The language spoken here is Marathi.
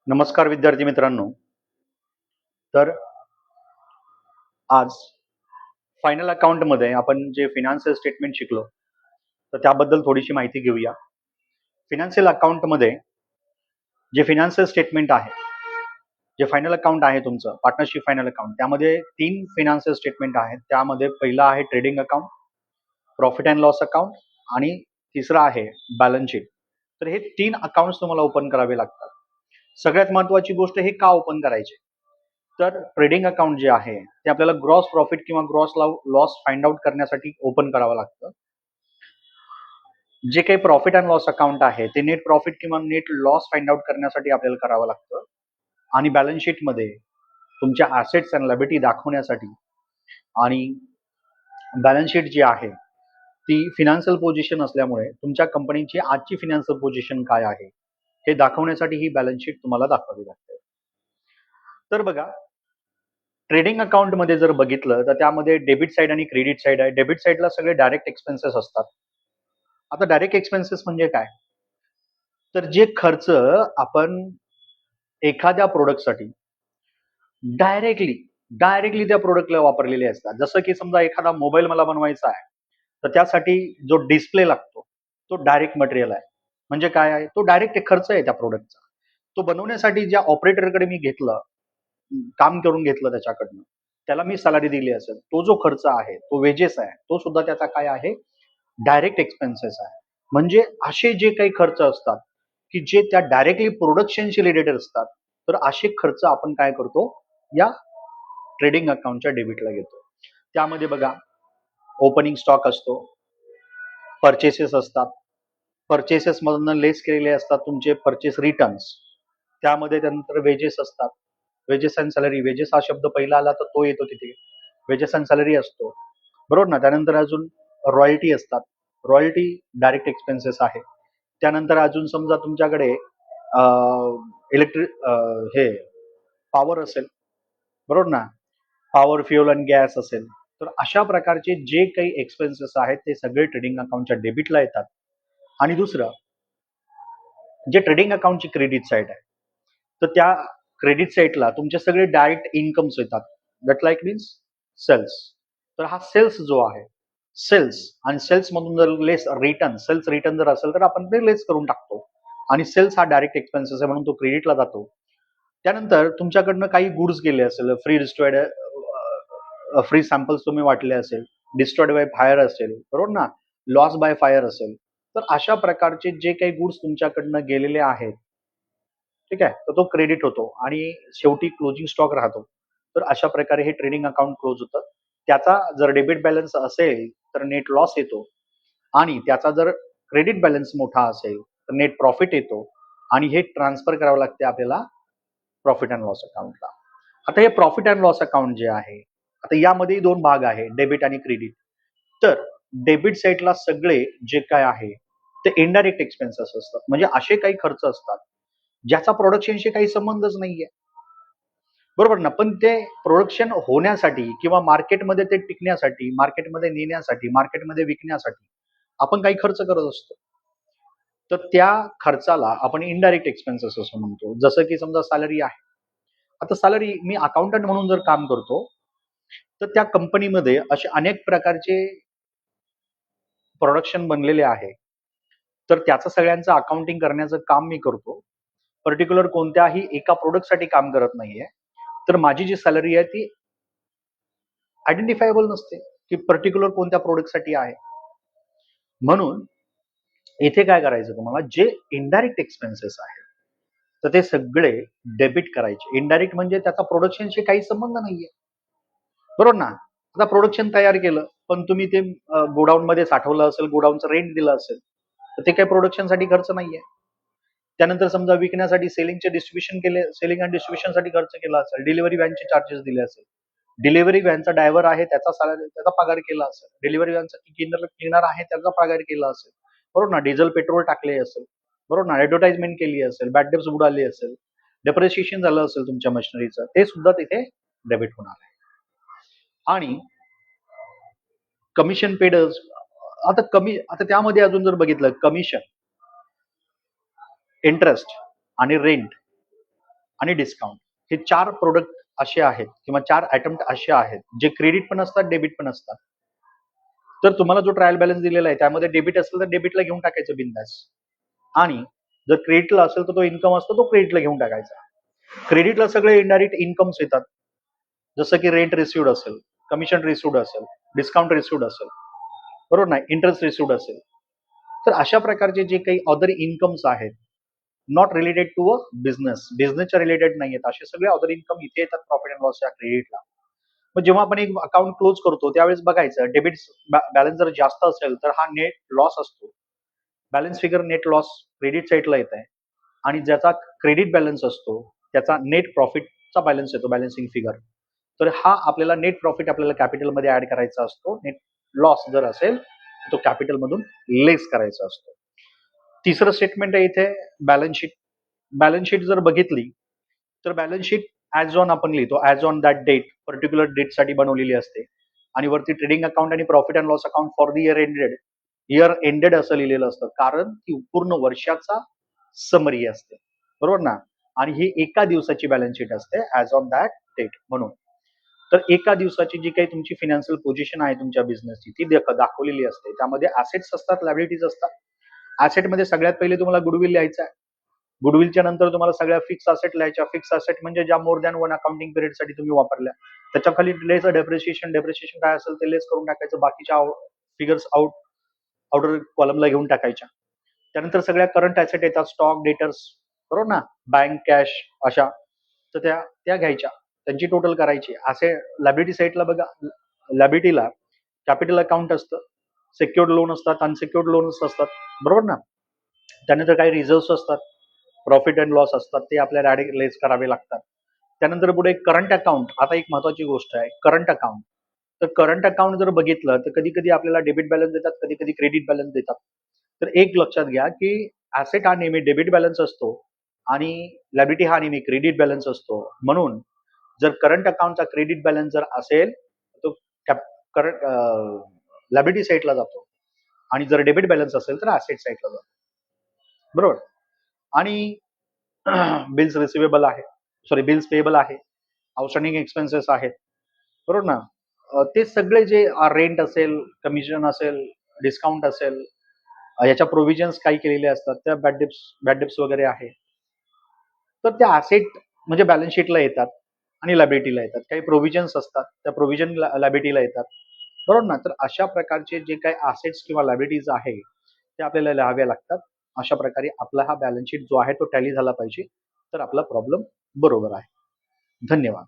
नमस्कार विद्यार्थी मित्रांनो. तर आज फायनल अकाउंटमध्ये आपण जे फिनान्शियल स्टेटमेंट शिकलो, तर त्याबद्दल थोडीशी माहिती घेऊया. फिनान्शियल अकाउंटमध्ये जे फिनान्शियल स्टेटमेंट आहे, जे फायनल अकाउंट आहे तुमचं पार्टनरशिप फायनल अकाउंट, त्यामध्ये 3 फिनान्शियल स्टेटमेंट आहेत. त्यामध्ये पहिलं आहे trading account, profit and loss account आणि तिसरं आहे बॅलन्स शीट. तर हे 3 अकाउंट्स तुम्हाला ओपन करावे लागतात. सगळ्यात महत्त्वाची गोष्ट हे का ओपन करायचे? तर ट्रेडिंग अकाउंट जे आहे ते आपल्याला ग्रॉस प्रॉफिट किंवा ग्रॉस लॉस फाइंड आउट करण्यासाठी ओपन करावं लागतं. जे काही प्रॉफिट अँड लॉस अकाउंट आहे ते नेट प्रॉफिट किंवा नेट लॉस फाइंड आउट करण्यासाठी आपल्याला करावं लागतं. आणि बॅलन्स शीटमध्ये तुमच्या ॲसेट्स अँड लायबिलिटी दाखवण्यासाठी आणि बॅलन्स शीट जी आहे ती फिनान्शियल पोझिशन असल्यामुळे तुमच्या कंपनीची आजची फिनान्शियल पोझिशन काय आहे हे दाखवण्यासाठी ही बॅलन्स शीट तुम्हाला दाखवावी लागते. तर बघा, ट्रेडिंग अकाउंटमध्ये जर बघितलं तर त्यामध्ये डेबिट साईड आणि क्रेडिट साईड आहे. डेबिट साईडला सगळे डायरेक्ट एक्सपेन्सेस असतात. आता डायरेक्ट एक्सपेन्सेस म्हणजे काय? तर जे खर्च आपण एखाद्या प्रोडक्टसाठी डायरेक्टली डायरेक्टली त्या प्रोडक्टला वापरलेले असतात. जसं की समजा एखादा मोबाईल मला बनवायचा आहे, तर त्यासाठी जो डिस्प्ले लागतो तो डायरेक्ट मटेरियल आहे. म्हणजे काय आहे? तो डायरेक्ट खर्च आहे त्या प्रोडक्टचा. तो बनवण्यासाठी ज्या ऑपरेटरकडे मी घेतलं, काम करून घेतलं त्याच्याकडनं, त्याला मी सॅलरी दिली असेल, तो जो खर्च आहे तो वेजेस आहे, तो सुद्धा त्याचा काय आहे? डायरेक्ट एक्सपेन्सेस आहे. म्हणजे असे जे काही खर्च असतात की जे त्या डायरेक्टली प्रोडक्शनशी रिलेटेड असतात, तर असे खर्च आपण काय करतो? या ट्रेडिंग अकाउंटच्या डेबिटला घेतो. त्यामध्ये बघा, ओपनिंग स्टॉक असतो, परचेसेस असतात, परचेसेस मधून लेस केलेले असतात तुमचे परचेस रिटर्न्स. त्यामध्ये त्यानंतर वेजेस असतात, वेजेस अँड सॅलरी. वेजेस हा शब्द पहिला आला तर तो येतो तिथे, वेजेस अँड सॅलरी असतो, बरोबर ना. त्यानंतर अजून रॉयल्टी असतात, रॉयल्टी डायरेक्ट एक्सपेन्सेस आहे. त्यानंतर अजून समजा तुमच्याकडे इलेक्ट्रिक हे पॉवर असेल, बरोबर ना, पॉवर फ्युल आणि गॅस असेल, तर अशा प्रकारचे जे काही एक्सपेन्सेस आहेत ते सगळे ट्रेडिंग अकाउंटच्या डेबिटला येतात. आणि दुसरं, जे ट्रेडिंग अकाउंटची क्रेडिट साईड आहे, तर त्या क्रेडिट साईडला तुमचे सगळे डायरेक्ट इन्कम्स येतात. That like means sales. तर हा सेल्स जो आहे, सेल्स आणि सेल्स मधून जर लेस रिटर्न, सेल्स रिटर्न जर असेल तर आपण ते लेस करून टाकतो. आणि सेल्स हा डायरेक्ट एक्सपेन्सेस आहे म्हणून तो क्रेडिटला जातो. त्यानंतर तुमच्याकडनं काही गुड्स गेले असेल, फ्री डिस्ट्रॉयड, फ्री सॅम्पल्स तुम्ही वाटले असेल, डिस्ट्रॉयड बाय फायर असेल, बरोबर ना, लॉस बाय फायर असेल, तर अशा प्रकारचे जे काही गुड्स तुमच्याकडनं गेलेले आहेत, ठीक आहे, तर तो क्रेडिट होतो आणि शेवटी क्लोजिंग स्टॉक राहतो. तर अशा प्रकारे हे ट्रेडिंग अकाउंट क्लोज होतं. त्याचा जर डेबिट बॅलन्स असेल तर नेट लॉस येतो, आणि त्याचा जर क्रेडिट बॅलन्स मोठा असेल तर नेट प्रॉफिट येतो, आणि हे ट्रान्सफर करावं लागते आपल्याला प्रॉफिट अँड लॉस अकाउंटला. आता हे प्रॉफिट अँड लॉस अकाउंट जे आहे, आता यामध्ये 2 भाग आहे, डेबिट आणि क्रेडिट. तर डेबिट साईडला सगळे जे काय आहे ते इनडायरेक्ट एक्सपेन्सेस असतात. म्हणजे असे काही खर्च असतात ज्याचा प्रोडक्शनशी काही संबंधच नाहीये, बरोबर ना. पण ते प्रोडक्शन होण्यासाठी किंवा मार्केटमध्ये ते टिकण्यासाठी, मार्केटमध्ये नेण्यासाठी, मार्केटमध्ये विकण्यासाठी आपण काही खर्च करत असतो. तर त्या खर्चाला आपण इनडायरेक्ट एक्सपेन्सेस असं म्हणतो. जसं की समजा सॅलरी आहे. आता सॅलरी, मी अकाउंटंट म्हणून जर काम करतो, तर त्या कंपनीमध्ये असे अनेक प्रकारचे प्रोडक्शन बनलेले आहे. तर त्याचं सगळ्यांचं अकाउंटिंग करण्याचं काम मी करतो. पर्टिक्युलर कोणत्याही एका प्रोडक्टसाठी काम करत नाहीये. तर माझी जी सॅलरी आहे ती आयडेंटिफायबल नसते की पर्टिक्युलर कोणत्या प्रोडक्टसाठी आहे. म्हणून इथे काय करायचं तुम्हाला, जे इनडायरेक्ट एक्सपेन्सेस आहेत तर ते सगळे डेबिट करायचे. इनडायरेक्ट म्हणजे त्याचा प्रोडक्शनशी काही संबंध नाहीये, बरोबर ना. आता प्रोडक्शन तयार केलं, पण तुम्ही ते गोडाऊन मध्ये साठवलं असेल, गोडाऊनचं रेंट दिलं असेल, तर ते काही प्रोडक्शनसाठी खर्च नाहीये. त्यानंतर समजा विकण्यासाठी सेलिंगचे डिस्ट्रीब्युशन केले, सेलिंग आणि डिस्ट्रीब्युशनसाठी खर्च केला असेल, डिलिव्हरी व्हॅनचे चार्जेस दिले असेल, डिलिव्हरी व्हॅनचा ड्रायव्हर आहे त्याचा त्याचा पगार केला असेल, डिलिव्हरी व्हॅनचा क्लिनर आहे त्याचा पगार केला असेल, बरोबर ना. डिझेल पेट्रोल टाकले असेल, बरोबर ना. ऍडव्हर्टाइजमेंट केली असेल, बॅड डेप्स उडाले असेल, डेप्रिसिएशन झालं असेल तुमच्या मशिनरीचं, ते सुद्धा तिथे डेबिट होणार आहे. आणि कमिशन पेड, आता त्यामध्ये अजून जर बघितलं, कमिशन, इंटरेस्ट आणि रेंट, आणि डिस्काउंट हे 4 प्रोडक्ट असे आहेत किंवा 4 आयटम असे आहेत जे क्रेडिट पण असतात, डेबिट पण असतात. तर तुम्हाला जो ट्रायल बॅलन्स दिलेला आहे त्यामध्ये डेबिट असेल तर डेबिटला घेऊन टाकायचं बिंदास आणि जर क्रेडिटला असेल तर तो इन्कम असतो तो क्रेडिटला घेऊन टाकायचा. क्रेडिटला सगळे इनडायरेक्ट इन्कम्स येतात. जसं की रेंट रिसिव्हड असेल, कमिशन रिसिव्हड असेल, डिस्काउंट रिसिव्हड असेल, बरोबर ना, इंटरेस्ट रिसिव्हड असेल. तर अशा प्रकारचे जे काही अदर इन्कम्स आहेत नॉट रिलेटेड टू अ बिझनेसच्या रिलेटेड नाही आहेत, असे सगळे अदर इन्कम इथे येतात प्रॉफिट अँड लॉसच्या क्रेडिटला. मग जेव्हा आपण एक अकाउंट क्लोज करतो त्यावेळेस बघायचं डेबिट बॅलन्स जर जास्त असेल तर हा नेट लॉस असतो. Balance figure net loss credit साईडला येत आहे आणि ज्याचा क्रेडिट बॅलन्स असतो त्याचा नेट प्रॉफिटचा बॅलन्स येतो, बॅलन्सिंग फिगर. तर हा आपल्याला नेट प्रॉफिट आपल्याला कॅपिटलमध्ये ऍड करायचा असतो. नेट लॉस जर असेल तो कॅपिटलमधून लेस करायचा असतो. तिसरं स्टेटमेंट आहे इथे बॅलन्स शीट. बॅलन्स शीट जर बघितली तर बॅलन्स शीट ऍज ऑन आपण लिहितो, as on that date, particular डेटसाठी बनवलेली असते आणि वरती ट्रेडिंग अकाउंट आणि profit and loss account for the year ended असं लिहिलेलं असतं, कारण ती पूर्ण वर्षाचा समरी असते, बरोबर ना. आणि ही एका दिवसाची बॅलन्स शीट असते ऍज ऑन दॅट डेट म्हणून. तर एका दिवसाची जी काही तुमची फिनान्शियल पोझिशन आहे तुमच्या बिझनेसची ती दाखवलेली असते. त्यामध्ये ऍसेट्स असतात, लायबिलिटीज असतात. ऍसेटमध्ये सगळ्यात पहिले तुम्हाला गुडविल लिहायचं आहे. गुडविलच्या नंतर तुम्हाला सगळ्या फिक्स असेट लिहायच्या. फिक्स असेट म्हणजे ज्या मोर दॅन 1 अकाउंटिंग पिरियडसाठी तुम्ही वापरल्या. त्याच्या खाली डेप्रिसिएशन काय असेल ते लेस करून टाकायचं. बाकीच्या फिगर्स आउटर कॉलमला घेऊन टाकायच्या. त्यानंतर सगळ्या करंट ऍसेट येतात, स्टॉक, डेटर्स, बरोबर ना, बँक, कॅश अशा. तर त्या घ्यायच्या, त्यांची टोटल करायची. असे लायबिलिटी साईडला बघा, लायबिलिटीला कॅपिटल अकाउंट असतं, सेक्युर्ड लोन असतात, अनसेक्युर्ड लोन्स असतात, बरोबर ना. त्यानंतर काही रिझर्व्ह असतात, प्रॉफिट अँड लॉस असतात, ते आपल्याला लेस करावे लागतात. त्यानंतर पुढे करंट अकाउंट. आता एक महत्वाची गोष्ट आहे करंट अकाउंट. तर करंट अकाउंट जर बघितलं तर कधी कधी आपल्याला डेबिट बॅलन्स देतात, कधी कधी क्रेडिट बॅलन्स देतात. तर एक लक्षात घ्या की ऍसेट हा नेहमी डेबिट बॅलन्स असतो आणि लायबिलिटी हा नेहमी क्रेडिट बॅलन्स असतो. म्हणून जर करंट अकाउंटचा क्रेडिट बॅलन्स जर असेल तो करंट लायबिलिटी साईडला जातो आणि जर डेबिट बॅलन्स असेल तर ऍसेट साईडला जातो, बरोबर. आणि बिल्स रिसिवेबल आहे, सॉरी बिल्स पेएबल आहे, आउटस्टँडिंग एक्सपेन्सेस आहेत, बरोबर ना. ते सगळे जे रेंट असेल, कमिशन असेल, डिस्काउंट असेल, याच्या प्रोव्हिजन्स काही केलेले असतात, त्या बॅड डिप्स वगैरे आहे. तर त्या ऍसेट म्हणजे बॅलन्स शीटला येतात आणि लायबिलिटीला येतात. काही प्रोव्हिजन्स असतात, त्या प्रोव्हिजन लायबिलिटीला येतात, बरोबर ना. तर अशा प्रकारचे जे काही ऍसेट्स किंवा लायबिलिटीज आहे ते आपल्याला लिहाव्या लागतात. अशा प्रकारे आपला हा बॅलन्स शीट जो आहे तो टॅली झाला पाहिजे, तर आपला प्रॉब्लेम बरोबर आहे. धन्यवाद.